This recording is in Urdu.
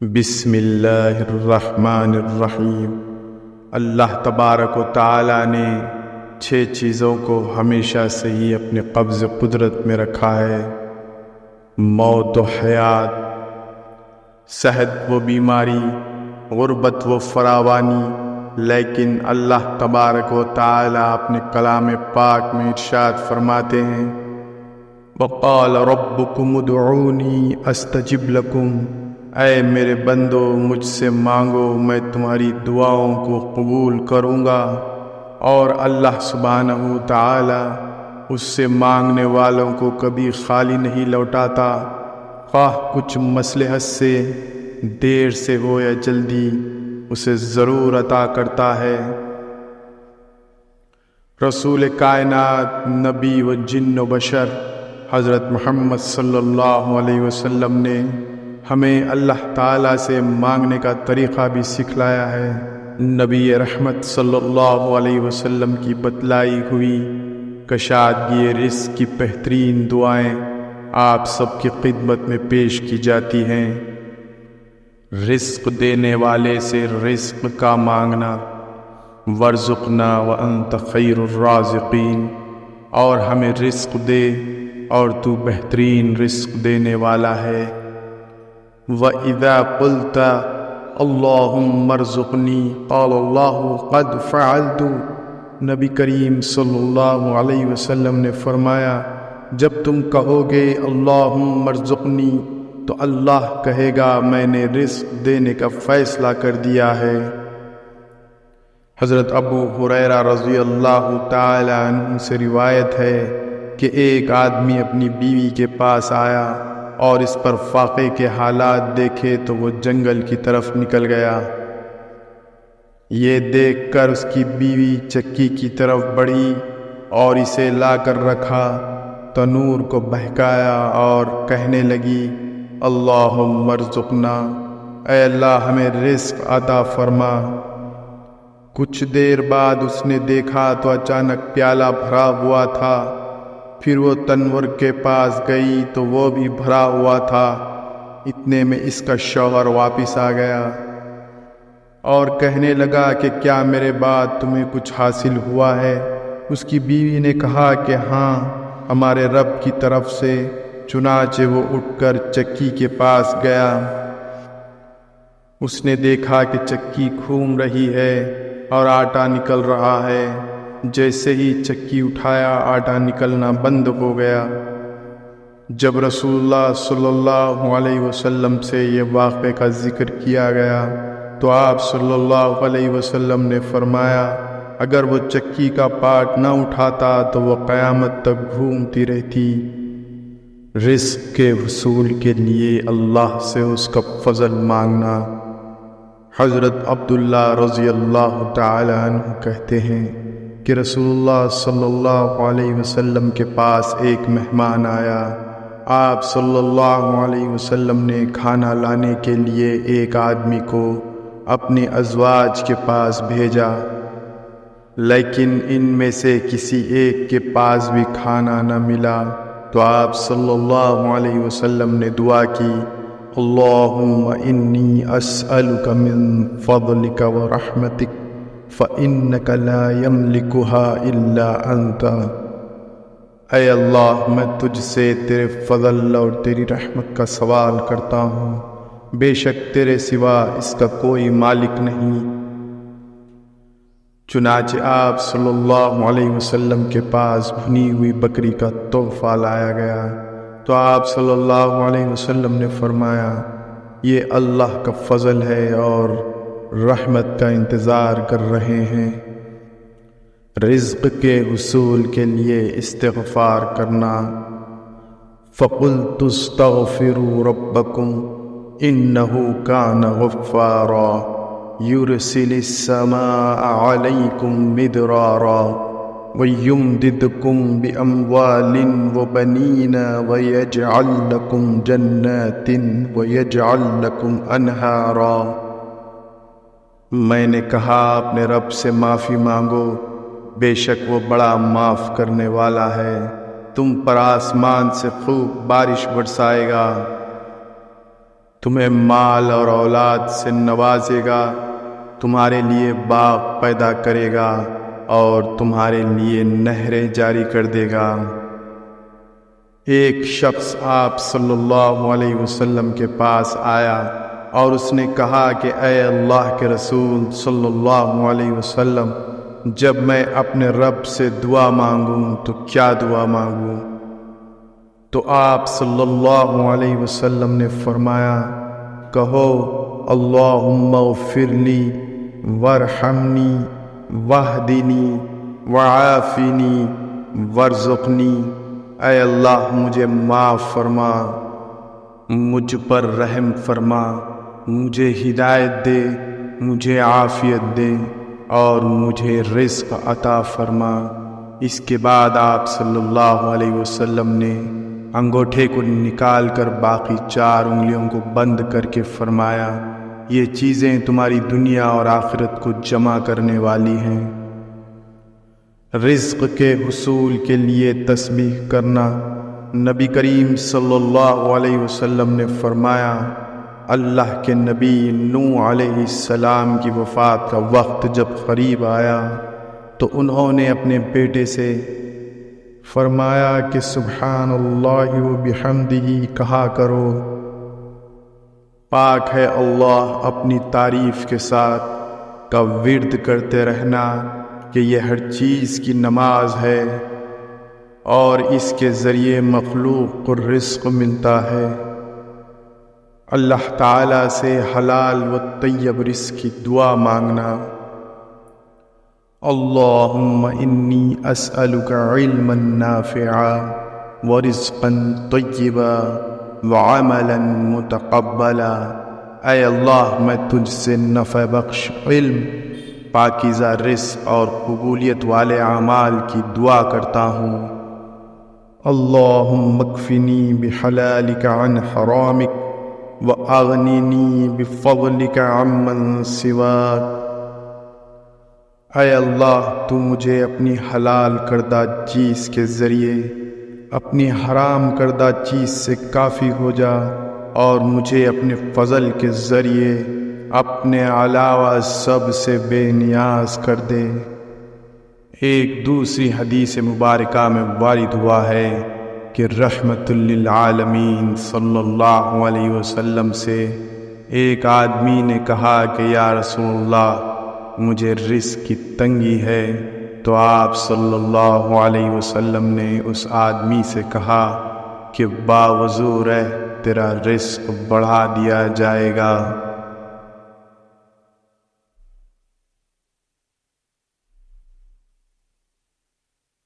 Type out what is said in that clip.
بسم اللہ الرحمن الرحیم۔ اللہ تبارک و تعالیٰ نے 6 چیزوں کو ہمیشہ سے ہی اپنے قبض قدرت میں رکھا ہے: موت و حیات، صحت و بیماری، غربت و فراوانی۔ لیکن اللہ تبارک و تعالیٰ اپنے کلام پاک میں ارشاد فرماتے ہیں: وَقَالَ رَبُّكُمُ ادْعُونِي أَسْتَجِبْ لَكُمْ۔ اے میرے بندو، مجھ سے مانگو، میں تمہاری دعاؤں کو قبول کروں گا۔ اور اللہ سبحانہ تعالی اس سے مانگنے والوں کو کبھی خالی نہیں لوٹاتا، خواہ کچھ مصلحت سے، دیر سے ہو یا جلدی، اسے ضرور عطا کرتا ہے۔ رسول کائنات، نبی و جن و بشر حضرت محمد صلی اللہ علیہ وسلم نے ہمیں اللہ تعالیٰ سے مانگنے کا طریقہ بھی سکھلایا ہے۔ نبی رحمت صلی اللہ علیہ وسلم کی بتلائی ہوئی کشادگی رزق کی بہترین دعائیں آپ سب کی خدمت میں پیش کی جاتی ہیں۔ رزق دینے والے سے رزق کا مانگنا، وارزقنا وانت خیر الرازقین، اور ہمیں رزق دے اور تو بہترین رزق دینے والا ہے۔ وَإِذَا قُلْتَ اللَّهُمَّ ارْزُقْنِي قَالَ اللَّهُ قَدْ فَعَلْتُ۔ نبی کریم صلی اللہ علیہ وسلم نے فرمایا، جب تم کہو گے اللہم ارزقنی تو اللہ کہے گا میں نے رزق دینے کا فیصلہ کر دیا ہے۔ حضرت ابو ہریرہ رضی اللہ تعالی عنہ سے روایت ہے کہ ایک آدمی اپنی بیوی کے پاس آیا اور اس پر فاقے کے حالات دیکھے تو وہ جنگل کی طرف نکل گیا۔ یہ دیکھ کر اس کی بیوی چکی کی طرف بڑھی اور اسے لا کر رکھا، تنور کو بہکایا اور کہنے لگی، اللہم ارزقنا، اے اللہ ہمیں رزق عطا فرما۔ کچھ دیر بعد اس نے دیکھا تو اچانک پیالہ بھرا ہوا تھا۔ پھر وہ تنور کے پاس گئی تو وہ بھی بھرا ہوا تھا۔ اتنے میں اس کا شوہر واپس آ گیا اور کہنے لگا کہ کیا میرے بعد تمہیں کچھ حاصل ہوا ہے؟ اس کی بیوی نے کہا کہ ہاں، ہمارے رب کی طرف سے۔ چنانچہ وہ اٹھ کر چکی کے پاس گیا۔ اس نے دیکھا کہ چکی گھوم رہی ہے اور آٹا نکل رہا ہے۔ جیسے ہی چکی اٹھایا، آٹا نکلنا بند ہو گیا۔ جب رسول اللہ صلی اللہ علیہ وسلم سے یہ واقعے کا ذکر کیا گیا تو آپ صلی اللہ علیہ وسلم نے فرمایا، اگر وہ چکی کا پارٹ نہ اٹھاتا تو وہ قیامت تک گھومتی رہتی۔ رزق کے حصول کے لیے اللہ سے اس کا فضل مانگنا۔ حضرت عبداللہ رضی اللہ تعالی عنہ کہتے ہیں کہ رسول اللہ صلی اللہ علیہ وسلم کے پاس ایک مہمان آیا۔ آپ صلی اللہ علیہ وسلم نے کھانا لانے کے لیے ایک آدمی کو اپنے ازواج کے پاس بھیجا، لیکن ان میں سے کسی ایک کے پاس بھی کھانا نہ ملا تو آپ صلی اللہ علیہ وسلم نے دعا کی، اللہم انی اسألک من فضلک ورحمتک فَإِنَّكَ لَا يَمْلِكُهَا إِلَّا أَنْتَ۔ اے اللہ، میں تجھ سے تیرے فضل اور تیری رحمت کا سوال کرتا ہوں، بے شک تیرے سوا اس کا کوئی مالک نہیں۔ چنانچہ آپ صلی اللہ علیہ وسلم کے پاس بھنی ہوئی بکری کا تحفہ لایا گیا تو آپ صلی اللہ علیہ وسلم نے فرمایا، یہ اللہ کا فضل ہے اور رحمت کا انتظار کر رہے ہیں۔ رزق کے حصول کے لیے استغفار کرنا۔ فَقُلْتُ اسْتَغْفِرُوا رَبَّكُمْ إِنَّهُ كَانَ غَفَّارًا يُرْسِلِ السَّمَاءَ عَلَيْكُمْ مِدْرَارًا وَيُمْدِدْكُمْ بِأَمْوَالٍ وَبَنِينَ وَيَجْعَلْ لَكُمْ جَنَّاتٍ وَيَجْعَلْ لَكُمْ أَنْهَارًا۔ میں نے کہا اپنے رب سے معافی مانگو، بے شک وہ بڑا معاف کرنے والا ہے، تم پر آسمان سے خوب بارش برسائے گا۔ تمہیں مال اور اولاد سے نوازے گا، تمہارے لیے باغ پیدا کرے گا اور تمہارے لیے نہریں جاری کر دے گا۔ ایک شخص آپ صلی اللہ علیہ وسلم کے پاس آیا اور اس نے کہا کہ اے اللہ کے رسول صلی اللہ علیہ وسلم، جب میں اپنے رب سے دعا مانگوں تو کیا دعا مانگوں؟ تو آپ صلی اللہ علیہ وسلم نے فرمایا، کہو اللہم اغفر لی وارحمنی واہدنی وعافنی وارزقنی، اے اللہ مجھے معاف فرما، مجھ پر رحم فرما، مجھے ہدایت دے، مجھے عافیت دے اور مجھے رزق عطا فرما۔ اس کے بعد آپ صلی اللہ علیہ وسلم نے انگوٹھے کو نکال کر باقی 4 انگلیوں کو بند کر کے فرمایا، یہ چیزیں تمہاری دنیا اور آخرت کو جمع کرنے والی ہیں۔ رزق کے حصول کے لیے تسبیح کرنا۔ نبی کریم صلی اللہ علیہ وسلم نے فرمایا، اللہ کے نبی نوح علیہ السلام کی وفات کا وقت جب قریب آیا تو انہوں نے اپنے بیٹے سے فرمایا کہ سبحان اللہ و بحمدہ کہا کرو، پاک ہے اللہ اپنی تعریف کے ساتھ کا ورد کرتے رہنا کہ یہ ہر چیز کی نماز ہے اور اس کے ذریعے مخلوق کو رزق ملتا ہے۔ اللہ تعالیٰ سے حلال و طیب رزق کی دعا مانگنا۔ اللہم انی اسألک علما نافعا ورزقا طیبا وعملا متقبلا، اے اللہ میں تجھ سے نفع بخش علم، پاکیزہ رزق اور قبولیت والے اعمال کی دعا کرتا ہوں۔ اللہم اکفنی بحلالک عن حرامک وَأَغْنِنِي بِفَضْلِكَ عَمَّن سِوَاكَ، اے اللہ تو مجھے اپنی حلال کردہ چیز کے ذریعے اپنی حرام کردہ چیز سے کافی ہو جا اور مجھے اپنے فضل کے ذریعے اپنے علاوہ سب سے بے نیاز کر دے۔ ایک دوسری حدیث مبارکہ میں وارد ہوا ہے کہ رحمت للعالمین صلی اللہ علیہ وسلم سے ایک آدمی نے کہا کہ یا رسول اللہ مجھے رزق کی تنگی ہے، تو آپ صلی اللہ علیہ وسلم نے اس آدمی سے کہا کہ باوضو رہ، تیرا رزق بڑھا دیا جائے گا۔